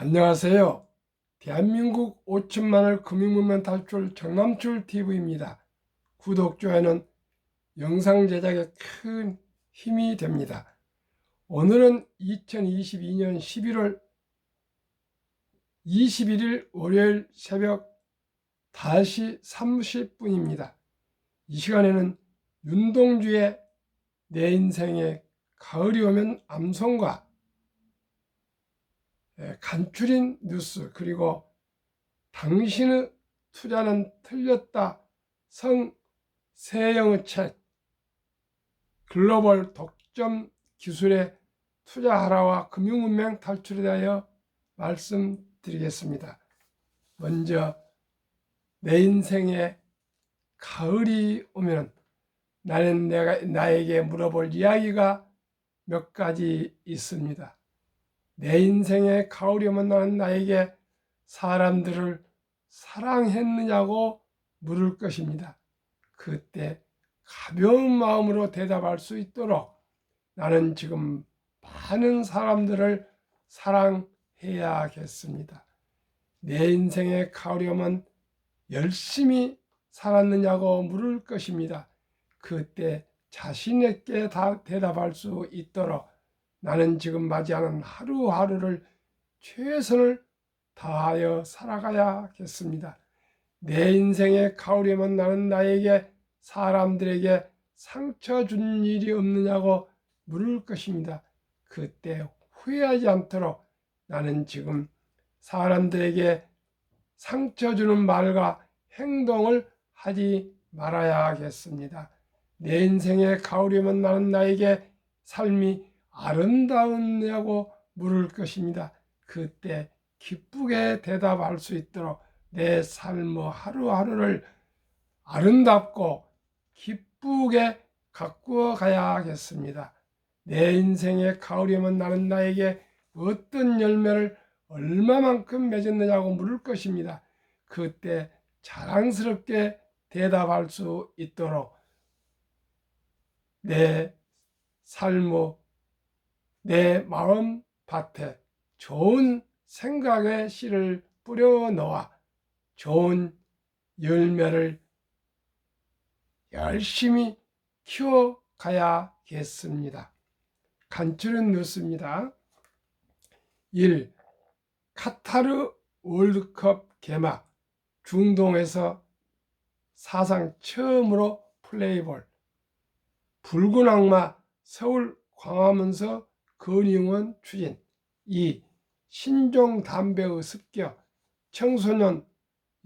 안녕하세요. 대한민국 5천만을 금융문명 탈출 정남출TV입니다. 구독, 좋아요는 영상 제작에 큰 힘이 됩니다. 오늘은 2022년 11월 21일 월요일 새벽 5시 30분입니다. 이 시간에는 윤동주의 내 인생에 가을이 오면 암송과 간추린 뉴스, 그리고 당신의 투자는 틀렸다 성세영의 책, 글로벌 독점 기술에 투자하라와 금융문명 탈출에 대하여 말씀드리겠습니다. 먼저 내 인생에 가을이 오면 나는 나에게 물어볼 이야기가 몇 가지 있습니다. 내 인생에 가을이 오면 나는 나에게 사람들을 사랑했느냐고 물을 것입니다. 그때 가벼운 마음으로 대답할 수 있도록 나는 지금 많은 사람들을 사랑해야겠습니다. 내 인생에 가을이 오면 열심히 살았느냐고 물을 것입니다. 그때 자신에게 대답할 수 있도록 나는 지금 맞이하는 하루하루를 최선을 다하여 살아가야겠습니다. 내 인생에 가을이 오면 나는 나에게 사람들에게 상처 준 일이 없느냐고 물을 것입니다. 그때 후회하지 않도록 나는 지금 사람들에게 상처 주는 말과 행동을 하지 말아야겠습니다. 내 인생에 가을이 오면 나는 나에게 삶이 아름다웠냐고 물을 것입니다. 그때 기쁘게 대답할 수 있도록 내 삶의 하루하루를 아름답고 기쁘게 가꾸어 가야겠습니다. 내 인생에 가을이 오면 나는 나에게 어떤 열매를 얼마만큼 맺었느냐고 물을 것입니다. 그때 자랑스럽게 대답할 수 있도록 내 삶의 내 마음 밭에 좋은 생각의 씨를 뿌려 놓아 좋은 열매를 열심히 키워 가야겠습니다. 간추린 뉴스입니다. 1. 카타르 월드컵 개막, 중동에서 사상 처음으로 플레이볼, 붉은 악마 서울 광화문서 건의원 추진. 2. 신종 담배의 습격, 청소년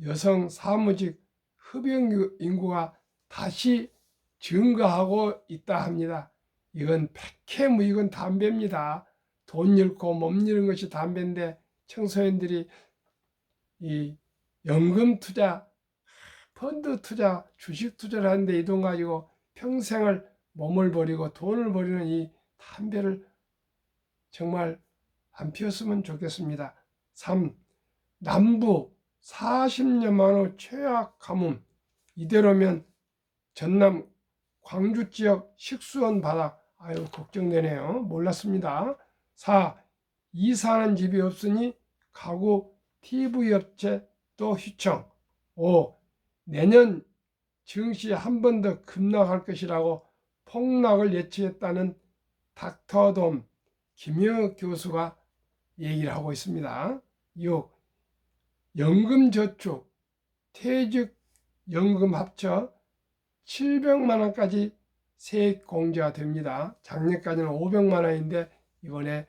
여성 사무직 흡연 인구가 다시 증가하고 있다 합니다. 이건 백해무익은 담배입니다. 돈 잃고 몸 잃은 것이 담배인데 청소년들이 이 연금 투자, 펀드 투자, 주식 투자를 하는데 이 돈 가지고 평생을 몸을 버리고 돈을 버리는 이 담배를 정말 안 피웠으면 좋겠습니다. 3. 남부 40년만의 최악 가뭄. 이대로면 전남 광주 지역 식수원 바닥. 아유, 걱정되네요. 몰랐습니다. 4. 이사하는 집이 없으니 가구 TV 업체 또 휘청. 5. 내년 증시 한 번 더 급락할 것이라고 폭락을 예측했다는 닥터돔 김영혁 교수가 얘기를 하고 있습니다. 6. 연금저축, 퇴직연금 합쳐 700만 원까지 세액 공제가 됩니다. 작년까지는 500만 원인데 이번에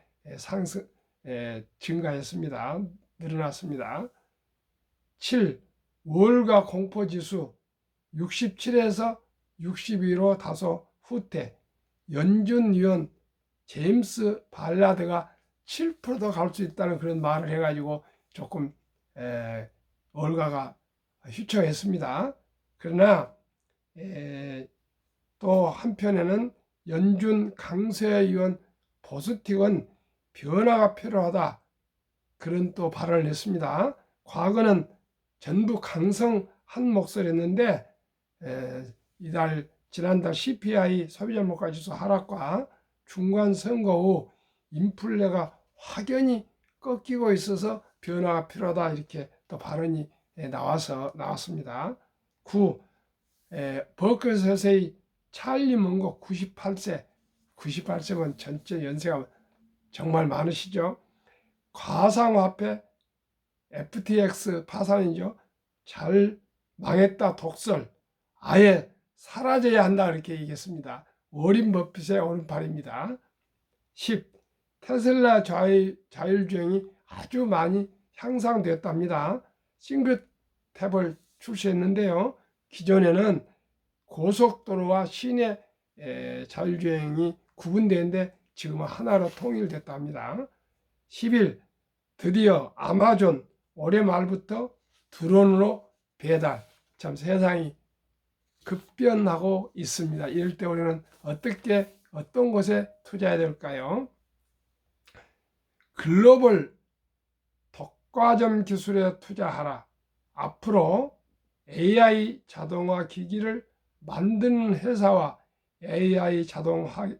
증가했습니다. 늘어났습니다. 7. 월가 공포지수 67에서 62로 다소 후퇴. 연준 위원 제임스 발라드가 7%도 갈 수 있다는 그런 말을 해가지고 조금 월가가 휘청했습니다. 그러나 또 한편에는 연준 강세위원 보스틱은 변화가 필요하다, 그런 또 발언을 했습니다. 과거는 전부 강성한 목소리였는데 지난달 CPI 소비자물가지수 하락과 중간 선거 후 인플레가 확연히 꺾이고 있어서 변화가 필요하다 이렇게 또 발언이 나왔습니다. 9. 버클리에서의 찰리 먼고 98세. 98세면 전체 연세가 정말 많으시죠. 가상화폐 FTX 파산이죠. 잘 망했다 독설. 아예 사라져야 한다 이렇게 얘기했습니다. 워린 버핏의 오른팔입니다. 10. 테슬라 자율주행이 아주 많이 향상되었답니다. 싱글탭을 출시했는데요. 기존에는 고속도로와 시내 자율주행이 구분되는데 지금은 하나로 통일됐답니다. 10일 드디어 아마존 올해 말부터 드론으로 배달. 참 세상이 급변하고 있습니다. 이럴 때 우리는 어떤 곳에 투자해야 될까요? 글로벌 독과점 기술에 투자하라. 앞으로 AI 자동화 기기를 만드는 회사와 AI 자동화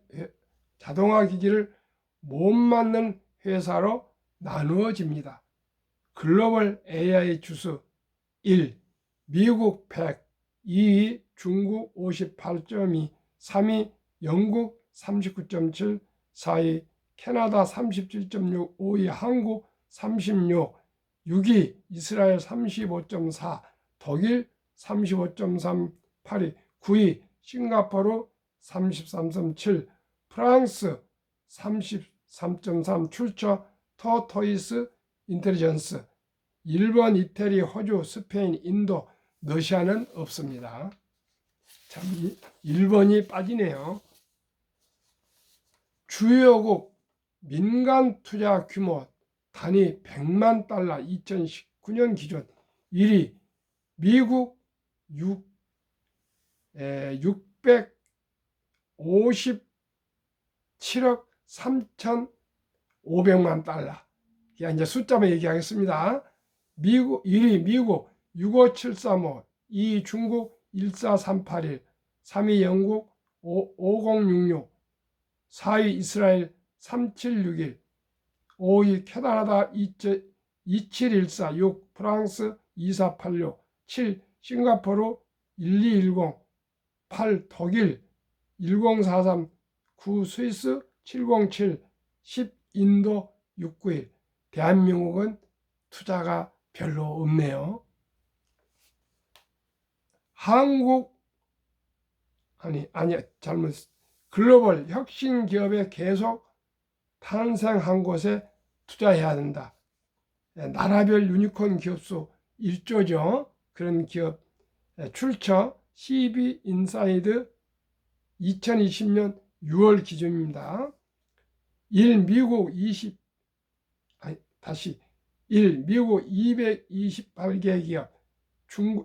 기기를 못 만드는 회사로 나누어집니다. 글로벌 AI 주수 1. 미국 100, 2위 중국 58.2, 3위 영국 39.7, 4위 캐나다 37.6, 5위 한국 36, 6위 이스라엘 35.4, 독일 35.3, 8위, 9위 싱가포르 33.7, 프랑스 33.3, 출처 토토이스 인텔리전스, 일본, 이태리, 호주, 스페인, 인도, 러시아는 없습니다. 참 일본이 빠지네요. 주요국 민간 투자 규모 단위 100만 달러 2019년 기준 1위 미국 657억 3,500만 달러. 이제 숫자만 얘기하겠습니다. 1위 미국 65735, 2위 중국 14381, 3위 영국 5066, 4위 이스라엘 3761, 5위 캐나다 2714, 6 프랑스 2486, 7 싱가포르 1210, 8 독일 1043, 9 스위스 707, 10 인도 691. 대한민국은 투자가 별로 없네요. 잘못. 글로벌 혁신 기업에 계속 탄생한 곳에 투자해야 된다. 나라별 유니콘 기업 수 1조죠. 그런 기업 출처 CB 인사이드 2020년 6월 기준입니다. 1 미국 228개 기업,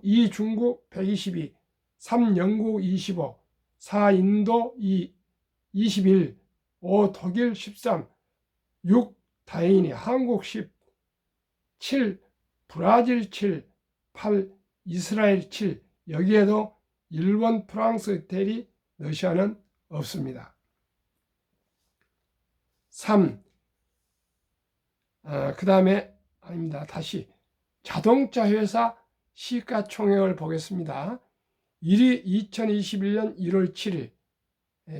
2 중국 122, 3 영국 25, 4 인도 21, 5 독일 13, 6 다인이 한국 10, 7 브라질 7, 8 이스라엘 7, 여기에도 일본, 프랑스, 이태리, 러시아는 없습니다. 3. 그 다음에 다시 자동차 회사 시가총액을 보겠습니다. 1위 2021년 1월 7일,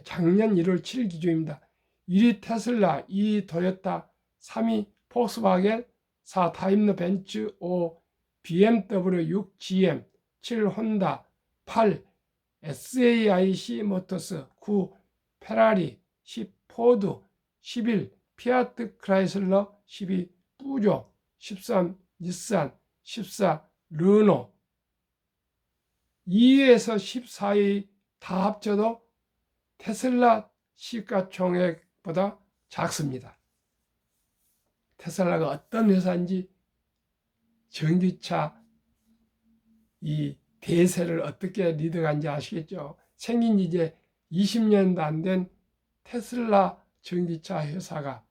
작년 1월 7일 기준입니다. 1위 테슬라, 2위 토요타, 3위 폭스바겐, 4 다임러 벤츠, 5 BMW, 6 GM, 7 혼다, 8 SAIC 모터스, 9 페라리, 10 포드, 11 피아트 크라이슬러, 12 뿌조, 13 닛산, 14 르노. 2위에서 14위 다 합쳐도 테슬라 시가총액보다 작습니다. 테슬라가 어떤 회사인지, 전기차 이 대세를 어떻게 리드한지 아시겠죠? 생긴 지 이제 20년도 안 된 테슬라 전기차 회사가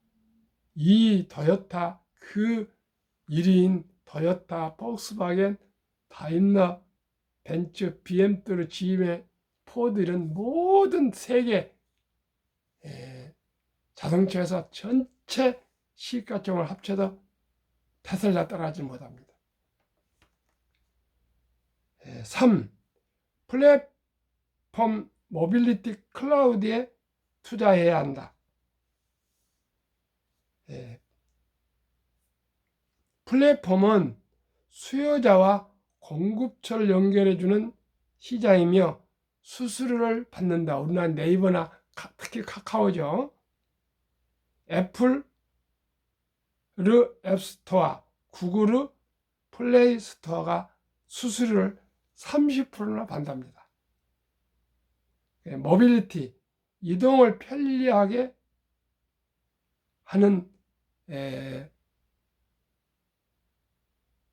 이 토요타, 그 1위인 토요타, 폭스바겐, 다임러, 벤츠, BMW, GM, 포드 이런 모든 세계 자동차 회사 전체 시가총을 합쳐도 테슬라 따라가지 못합니다. 3. 플랫폼 모빌리티 클라우드에 투자해야 한다. 플랫폼은 수요자와 공급처를 연결해주는 시장이며 수수료를 받는다. 우리나라 네이버나 특히 카카오죠. 애플의 앱스토어, 구글의 플레이스토어가 수수료를 30%나 받답니다. 모빌리티, 이동을 편리하게 하는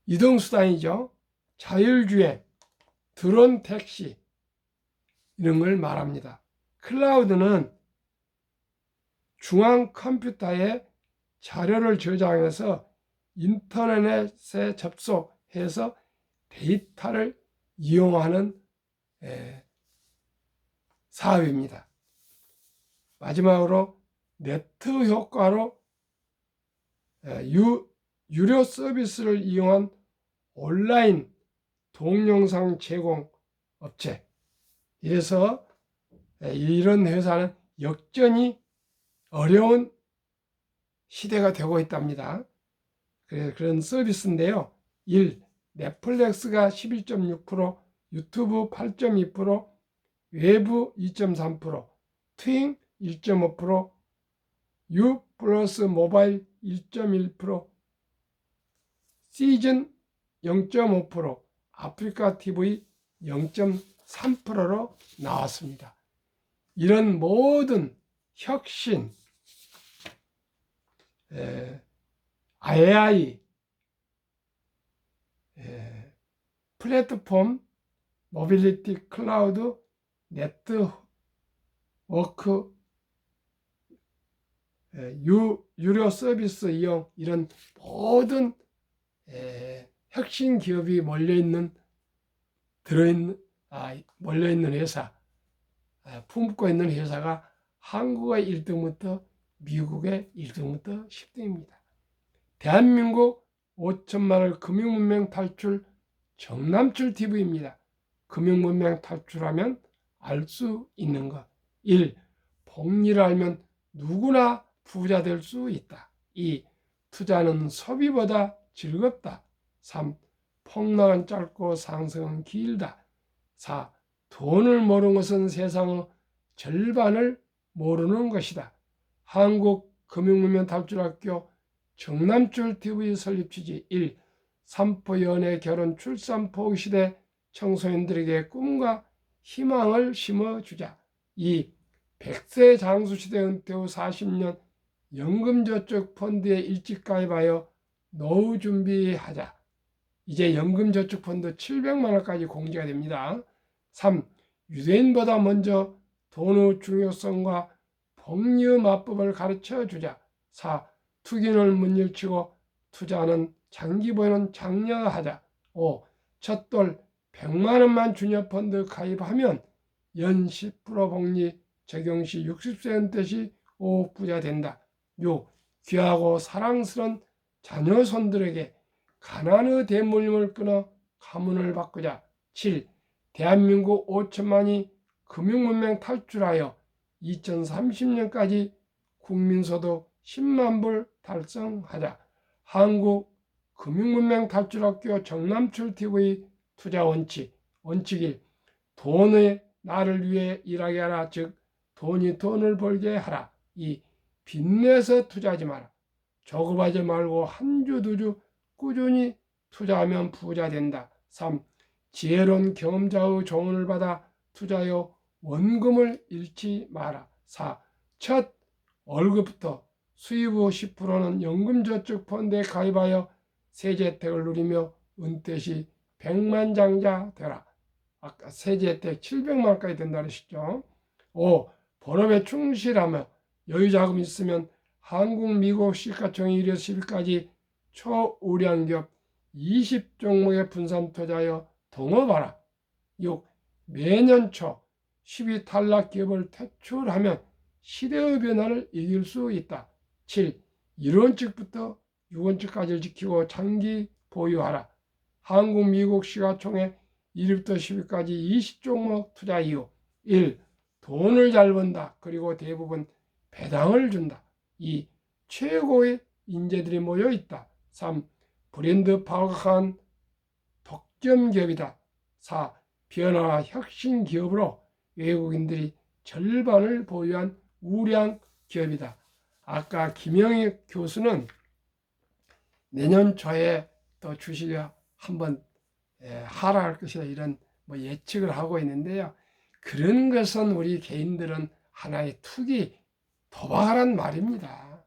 이동수단이죠. 자율주행, 드론 택시 이런 걸 말합니다. 클라우드는 중앙 컴퓨터에 자료를 저장해서 인터넷에 접속해서 데이터를 이용하는 사업입니다. 마지막으로 네트 효과로 유료 서비스를 이용한 온라인 동영상 제공 업체. 이래서 이런 회사는 역전이 어려운 시대가 되고 있답니다. 그런 서비스인데요. 1. 넷플릭스가 11.6%, 유튜브 8.2%, 웨브 2.3%, 트윙 1.5%, U 플러스 모바일 1.1%, 시즌 0.5%, 아프리카 TV 0.3%로 나왔습니다. 이런 모든 혁신, AI, 플랫폼, 모빌리티 클라우드, 네트워크, 유료 서비스 이용, 이런 모든 혁신 기업이 몰려있는 회사, 품고 있는 회사가 한국의 1등부터 미국의 1등부터 10등입니다. 대한민국 5천만을 금융문명 탈출 정남출 TV입니다. 금융문명 탈출하면 알 수 있는 것. 1. 복리를 알면 누구나 부자 될 수 있다. 2. 투자는 소비보다 즐겁다. 3. 폭락은 짧고 상승은 길다. 4. 돈을 모르는 것은 세상의 절반을 모르는 것이다. 한국금융문명 탈출학교 정남출 TV 설립 취지. 1. 산포 연애 결혼 출산 포기 시대 청소년들에게 꿈과 희망을 심어주자. 2. 100세 장수시대 은퇴 후 40년 연금저축 펀드에 일찍 가입하여 노후 준비하자. 이제 연금저축 펀드 700만 원까지 공제가 됩니다. 3. 유대인보다 먼저 돈의 중요성과 복리 마법을 가르쳐 주자. 4. 투기를 문일치고 투자는 장기 보유는 장려하자. 5. 첫돌 100만 원만 주녀 펀드 가입하면 연 10% 복리 적용 시 60세 은퇴 시 5억 부자 된다. 6. 귀하고 사랑스러운 자녀 손들에게 가난의 대물림을 끊어 가문을 바꾸자. 7. 대한민국 5천만이 금융문명 탈출하여 2030년까지 국민소득 10만 불 달성하자. 한국 금융문명 탈출학교 정남출 TV 투자 원칙. 원칙 1. 돈의 나를 위해 일하게 하라. 즉 돈이 돈을 벌게 하라. 2. 빚내서 투자하지 마라. 조급하지 말고 한 주 두 주 꾸준히 투자하면 부자 된다. 3. 지혜로운 경험자의 조언을 받아 투자하여 원금을 잃지 마라. 4. 첫 월급부터 수입 후 10%는 연금저축펀드에 가입하여 세제 혜택을 누리며 은퇴 시 백만장자 되라. 아까 세제 혜택 700만 원까지 된다 그러셨죠. 5. 본업에 충실하며 여유 자금이 있으면 한국, 미국 시가총액 1에서 10위까지 초우량 기업 20종목에 분산 투자하여 동업하라. 6. 매년 초 10위 탈락 기업을 퇴출하면 시대의 변화를 이길 수 있다. 7. 1원칙부터 6원칙까지를 지키고 장기 보유하라. 한국, 미국 시가총액 1위부터 10위까지 20종목 투자 이유. 1. 돈을 잘 번다. 그리고 대부분 배당을 준다. 2. 최고의 인재들이 모여 있다. 3. 브랜드 파악한 독점 기업이다. 4. 변화와 혁신 기업으로 외국인들이 절반을 보유한 우량 기업이다. 아까 김영희 교수는 내년 초에 또 주식이 한번 하락할 것이다 이런 예측을 하고 있는데요. 그런 것은 우리 개인들은 하나의 투기, 도박하란 말입니다.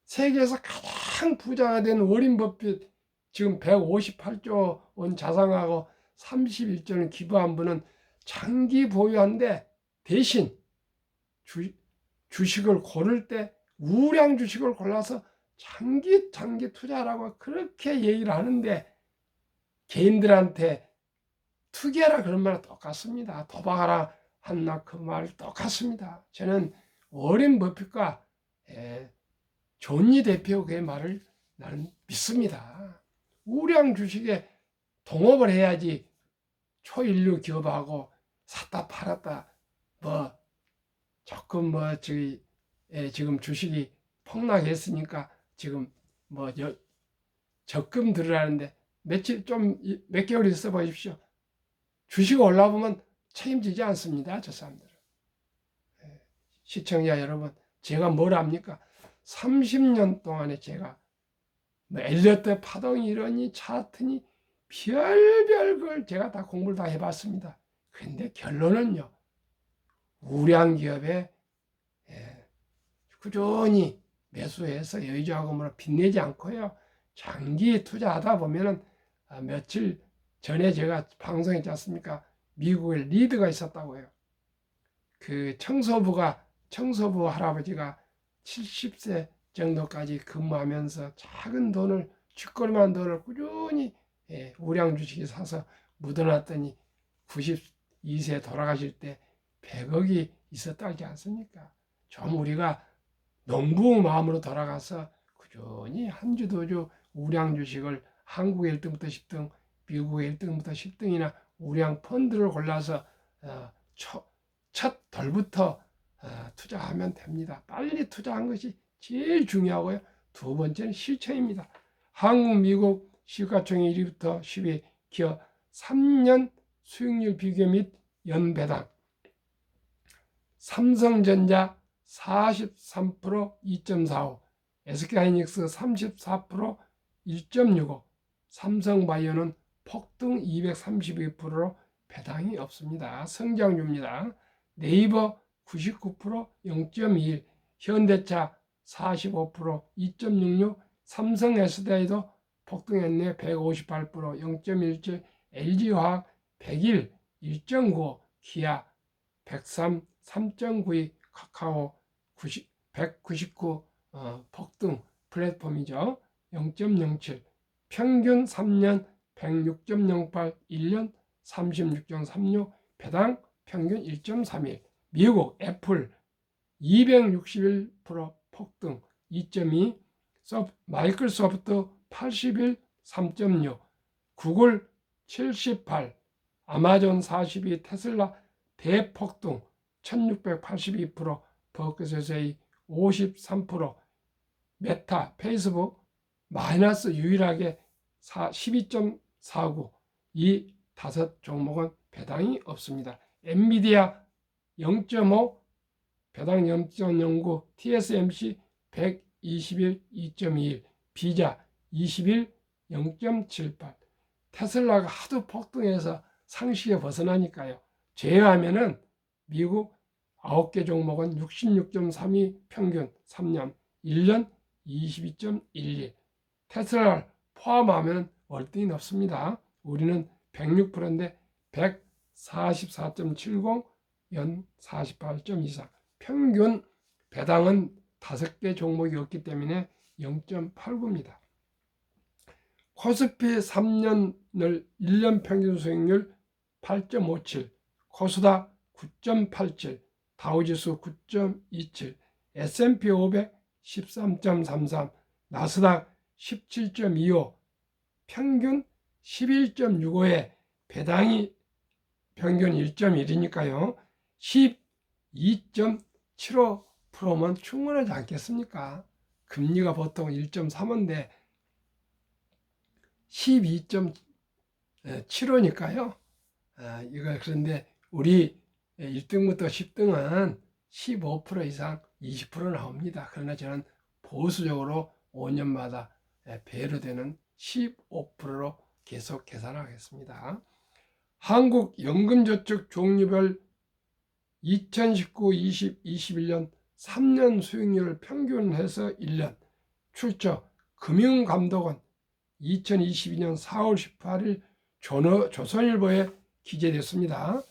세계에서 가장 부자가 된 워린 버핏 지금 158조 원 자산하고 31조를 기부한 분은 장기 보유한데 대신 주식을 고를 때 우량 주식을 골라서 장기 투자라고 그렇게 얘기를 하는데 개인들한테 투기하라 그런 말은 똑같습니다. 도박하라 한나 그 말 똑같습니다. 저는 워렌 버핏과 존니 대표의 말을 나는 믿습니다. 우량 주식에 동업을 해야지 초일류 기업하고 샀다 팔았다 조금 지금 주식이 폭락했으니까 지금 적금 들으라는데 몇 개월 있어 보십시오. 주식 올라보면 책임지지 않습니다. 저 사람들은. 시청자 여러분, 제가 뭘 합니까? 30년 동안에 제가 엘리어트 파동 이론이 차트니 별별 걸 제가 다 공부를 다 해봤습니다. 그런데 결론은요. 우량 기업에 꾸준히 매수해서 여유자금으로 빚내지 않고요. 장기 투자하다 보면은 며칠 전에 제가 방송했지 않습니까? 미국에 리드가 있었다고요. 그 청소부 할아버지가 70세 정도까지 근무하면서 작은 돈을 쥐꼬리만 돈을 꾸준히 우량 주식에 사서 묻어놨더니 92세 돌아가실 때 100억이 있었다지 않습니까? 좀 우리가 농부 마음으로 돌아가서 꾸준히 한 주 두 주 우량 주식을 한국의 1등부터 10등, 미국의 1등부터 10등이나 우량 펀드를 골라서 첫 돌부터 투자하면 됩니다. 빨리 투자한 것이 제일 중요하고요. 두 번째는 실천입니다. 한국, 미국 시가총액 1위부터 10위 기업 3년 수익률 비교 및 연배당. 삼성전자 43% 2.45, SK하이닉스 34% 1.65, 삼성바이오는 폭등 232%로 배당이 없습니다. 성장주입니다. 네이버 99% 0.21, 현대차 45% 2.66, 삼성 SDI도 폭등했네 158% 0.17, LG화학 101 1.95, 기아 103 3.92, 카카오 199 폭등 플랫폼이죠. 0.07, 평균 3년 106.08, 1년 36.36, 배당 평균 1.31. 미국 애플 261% 폭등 2.2, 마이크로소프트 81 3.6, 구글 78, 아마존 42, 테슬라 대폭등 1682%, 버크셔세이 53%, 메타, 페이스북 마이너스 유일하게 12.49, 이 다섯 종목은 배당이 없습니다. 엔비디아 0.5, 배당 0.09, TSMC 121, 2.21, 비자 21, 0.78. 테슬라가 하도 폭등해서 상식에 벗어나니까요. 제외하면은 미국 9개 종목은 66.32 평균 3년, 1년 22.11. 테슬라를 포함하면 월등히 높습니다. 우리는 106%인데 144.70, 연 48.24. 평균 배당은 5개 종목이 없기 때문에 0.89입니다. 코스피 3년을 1년 평균 수익률 8.57, 코스닥 9.87, 다우지수 9.27, S&P 500 13.33, 나스닥 17.25, 평균 11.65에 배당이 평균 1.1이니까요. 12.75%면 충분하지 않겠습니까? 금리가 보통 1.35인데 12.75니까요. 이거 그런데 우리 1등부터 10등은 15% 이상 20% 나옵니다. 그러나 저는 보수적으로 5년마다 배로 되는 15%로 계속 계산하겠습니다. 한국연금저축 종류별 2019, 20, 21년 3년 수익률을 평균해서 1년 출처 금융감독원 2022년 4월 18일 조선일보에 기재됐습니다.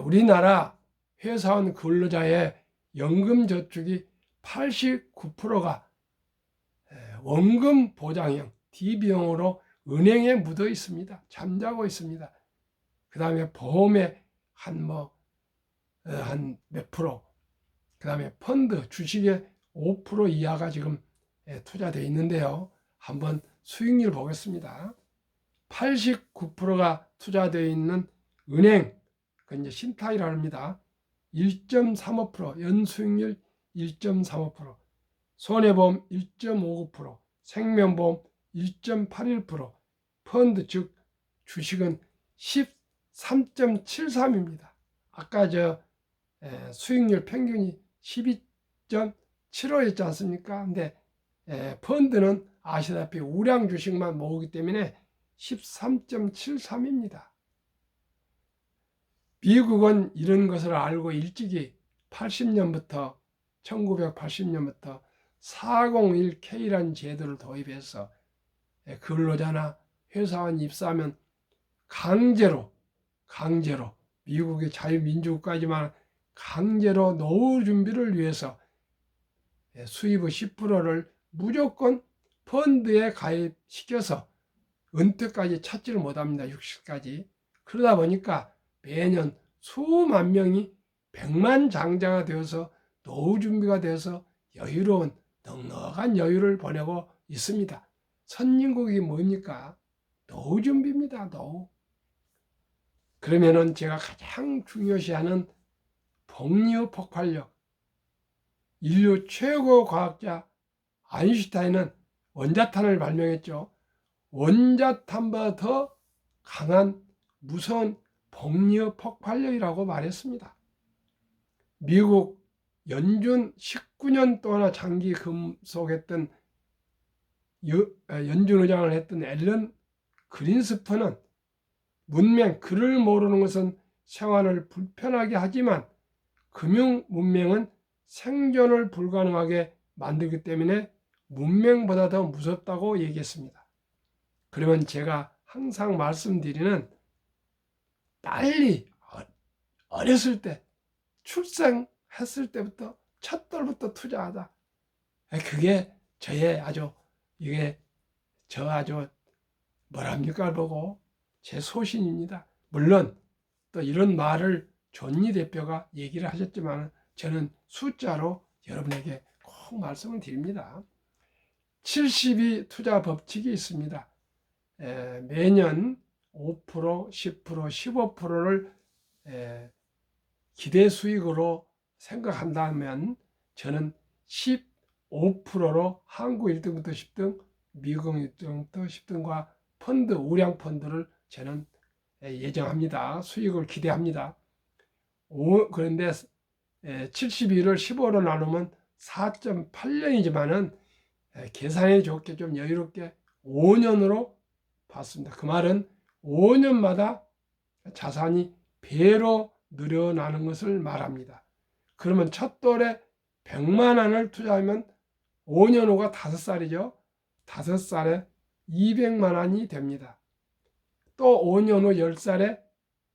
우리나라 회사원 근로자의 연금저축이 89%가 원금 보장형 DB형으로 은행에 묻어 있습니다. 잠자고 있습니다. 그 다음에 보험에 한 몇 프로, 그 다음에 펀드, 주식에 5% 이하가 지금 투자되어 있는데요. 한번 수익률 보겠습니다. 89%가 투자되어 있는 은행, 그 이제 신탁이라고 합니다. 1.35%, 연수익률 1.35%, 손해보험 1.59%, 생명보험 1.81%, 펀드 즉 주식은 13.73입니다. 아까 수익률 평균이 12.75였지 않습니까? 근데 펀드는 아시다시피 우량 주식만 모으기 때문에 13.73입니다. 미국은 이런 것을 알고 일찍이 1980년부터 401K라는 제도를 도입해서 근로자나 회사원 입사하면 강제로 미국의 자유민주국가지만 강제로 노후 준비를 위해서 수입의 10%를 무조건 펀드에 가입시켜서 은퇴까지 찾지를 못합니다. 60까지. 그러다 보니까 매년 수만 명이 백만장자가 되어서 노후 준비가 되어서 여유로운 넉넉한 여유를 보내고 있습니다. 선진국이 뭡니까? 노후 준비입니다. 노후. 그러면은 제가 가장 중요시하는 복리의 폭발력, 인류 최고 과학자 아인슈타인은 원자탄을 발명했죠. 원자탄보다 더 강한 무서운 복리의 폭발력이라고 말했습니다. 미국 연준 19년 동안 장기 금속했던 연준 의장을 했던 앨런 그린스펀은 문명, 글을 모르는 것은 생활을 불편하게 하지만 금융 문명은 생존을 불가능하게 만들기 때문에 문명보다 더 무섭다고 얘기했습니다. 그러면 제가 항상 말씀드리는 빨리 어렸을 때 출생했을 때부터 첫 돌부터 투자하자. 그게 저의 아주 뭐랍니까 보고 제 소신입니다. 물론 또 이런 말을 존니 대표가 얘기를 하셨지만 저는 숫자로 여러분에게 꼭 말씀을 드립니다. 72 투자 법칙이 있습니다. 매년 5%, 10%, 15%를 기대 수익으로 생각한다면 저는 15%로 한국 1등부터 10등, 미국 1등부터 10등과 펀드, 우량 펀드를 저는 예정합니다. 수익을 기대합니다. 그런데 72를 15로 나누면 4.8년이지만은 계산이 좋게 좀 여유롭게 5년으로 봤습니다. 그 말은 5년마다 자산이 배로 늘어나는 것을 말합니다. 그러면 첫 돌에 100만 원을 투자하면 5년 후가 5살이죠. 5살에 200만 원이 됩니다. 또 5년 후 10살에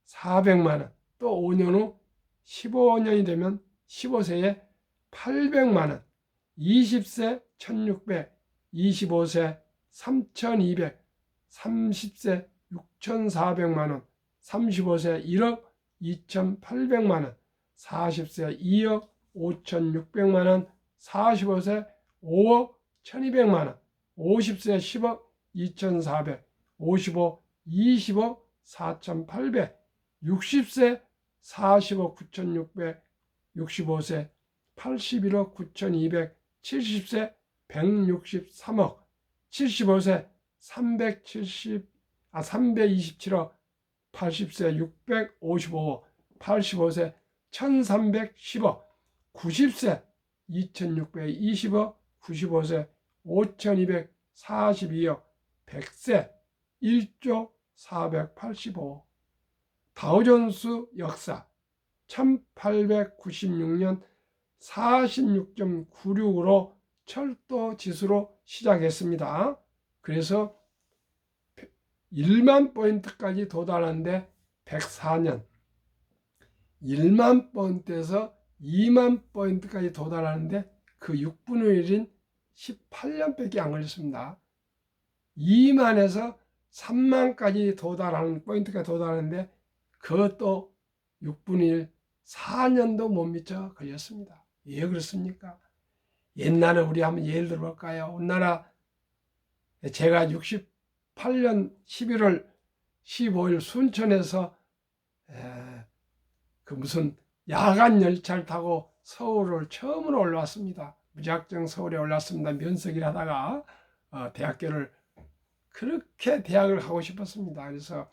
400만 원, 또 5년 후 15년이 되면 15세에 800만 원, 20세 1600, 25세 3200, 30세 6400만 원, 35세 1억 2800만 원, 40세 2억 5600만 원, 45세 5억 1200만 원, 50세 10억 2400, 55 20억 4800, 60세 40억 9600, 65세 81억 9200, 70세 163억, 75세 327억, 80세 655억, 85세 1310억, 90세 2620억, 95세 5242억, 100세 1조 485억. 다우존스 역사 1896년 46.96으로 철도 지수로 시작했습니다. 그래서 1만 포인트까지 도달하는데 104년, 1만 포인트에서 2만 포인트까지 도달하는데 그 6분의 1인 18년밖에 안 걸렸습니다. 2만에서 3만까지 도달하는 포인트가 도달하는데 그것도 6분의 1, 4년도 못 미쳐 걸렸습니다. 왜 그렇습니까? 옛날에 우리 한번 예를 들어볼까요? 우리나라 제가 68년 11월 15일 순천에서 그 무슨 야간 열차를 타고 서울을 처음으로 올라왔습니다. 무작정 서울에 올랐습니다. 면석을 하다가 대학교를 그렇게 대학을 가고 싶었습니다. 그래서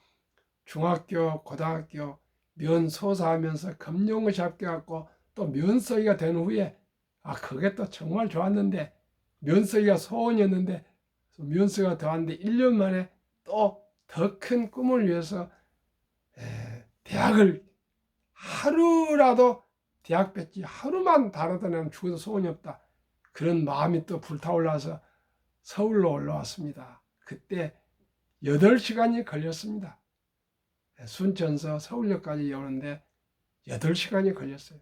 중학교, 고등학교 면소사하면서 금융을 잡혀갖고 또 면석이가 된 후에 그게 또 정말 좋았는데 면석이가 소원이었는데 면석이가 더왔는데 1년 만에 또 더 큰 꿈을 위해서 대학을 하루라도 대학 뺐지 하루만 다르다 내면 죽어도 소원이 없다. 그런 마음이 또 불타올라서 서울로 올라왔습니다. 그때 8시간이 걸렸습니다. 순천서 서울역까지 오는데 8시간이 걸렸어요.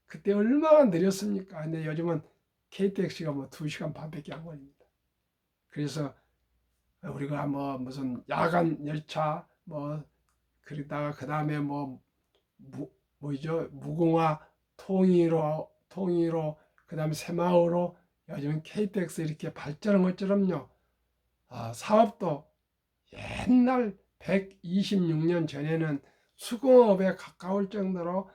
그때 얼마나 느렸습니까? 근데 요즘은 KTX가 2시간 반밖에 안 걸립니다. 그래서 우리가 무슨 야간 열차 그러다가 그 다음에 뭐죠? 무궁화 통일호 그 다음에 새마을호 요즘 KTX 이렇게 발전한 것처럼요. 사업도 옛날 126년 전에는 수공업에 가까울 정도로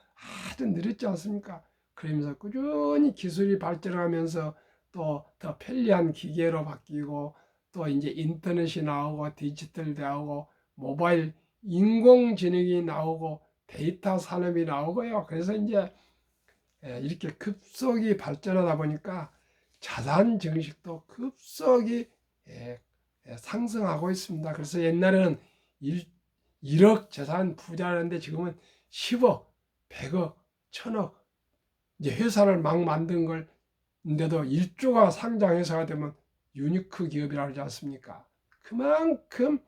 아주 느렸지 않습니까? 그러면서 꾸준히 기술이 발전하면서 또 더 편리한 기계로 바뀌고 또 이제 인터넷이 나오고 디지털 나오고 모바일 인공지능이 나오고 데이터 산업이 나오고요. 그래서 이제 이렇게 급속히 발전하다 보니까 자산 증식도 급속히 상승하고 있습니다. 그래서 옛날에는 1억 재산 부자라는데 지금은 10억, 100억, 1000억 이제 회사를 막 만든 걸인데도 1조가 상장회사가 되면 유니크 기업이라고 하지 않습니까? 그만큼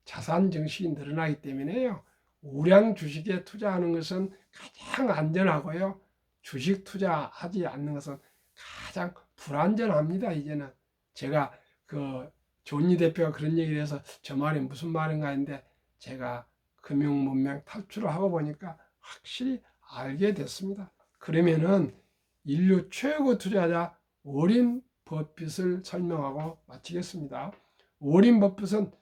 자산 증식이 늘어나기 때문에요. 우량 주식에 투자하는 것은 가장 안전하고요. 주식 투자하지 않는 것은 가장 불안전합니다. 이제는 제가 존니 대표가 그런 얘기를 해서 저 말이 무슨 말인가 했는데 제가 금융문명 탈출을 하고 보니까 확실히 알게 됐습니다. 그러면은 인류 최고 투자자 워렌 버핏을 설명하고 마치겠습니다. 워렌 버핏은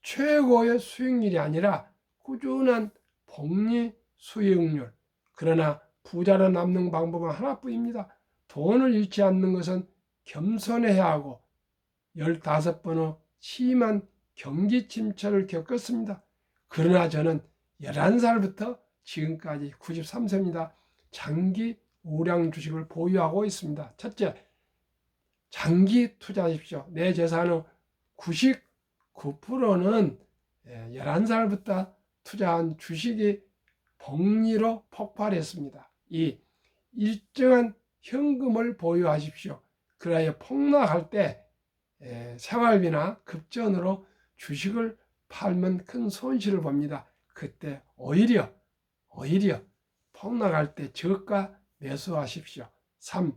최고의 수익률이 아니라 꾸준한 복리 수익률, 그러나 부자로 남는 방법은 하나뿐입니다. 돈을 잃지 않는 것은 겸손해야 하고 15번의 심한 경기 침체를 겪었습니다. 그러나 저는 11살부터 지금까지 93세입니다. 장기 우량 주식을 보유하고 있습니다. 첫째, 장기 투자하십시오. 내 재산의 99%는 11살부터 투자한 주식이 복리로 폭발했습니다. 일정한 현금을 보유하십시오. 그래야 폭락할 때 생활비나 급전으로 주식을 팔면 큰 손실을 봅니다. 그때 오히려 폭락할 때 저가 매수하십시오. 3.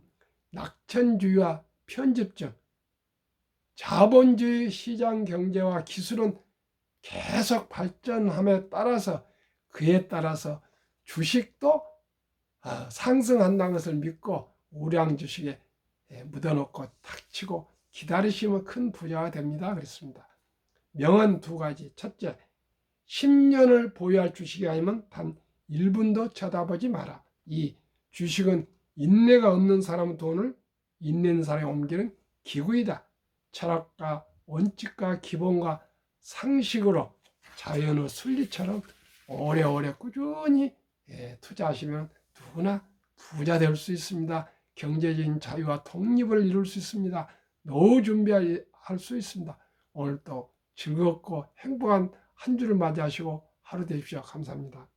낙천주의와 편집증. 자본주의 시장 경제와 기술은 계속 발전함에 따라서 그에 따라서 주식도 상승한다는 것을 믿고 우량 주식에 묻어놓고 탁 치고 기다리시면 큰 부자가 됩니다. 그랬습니다. 명언 두 가지. 첫째, 10년을 보유할 주식이 아니면 단 1분도 쳐다보지 마라. 이 주식은 인내가 없는 사람 돈을 인내 있는 사람이 옮기는 기구이다. 철학과 원칙과 기본과 상식으로 자연의 순리처럼 오래오래 꾸준히 투자하시면 누구나 부자 될 수 있습니다. 경제적인 자유와 독립을 이룰 수 있습니다. 노후 준비할 수 있습니다. 오늘도 즐겁고 행복한 한 주를 맞이하시고 하루 되십시오. 감사합니다.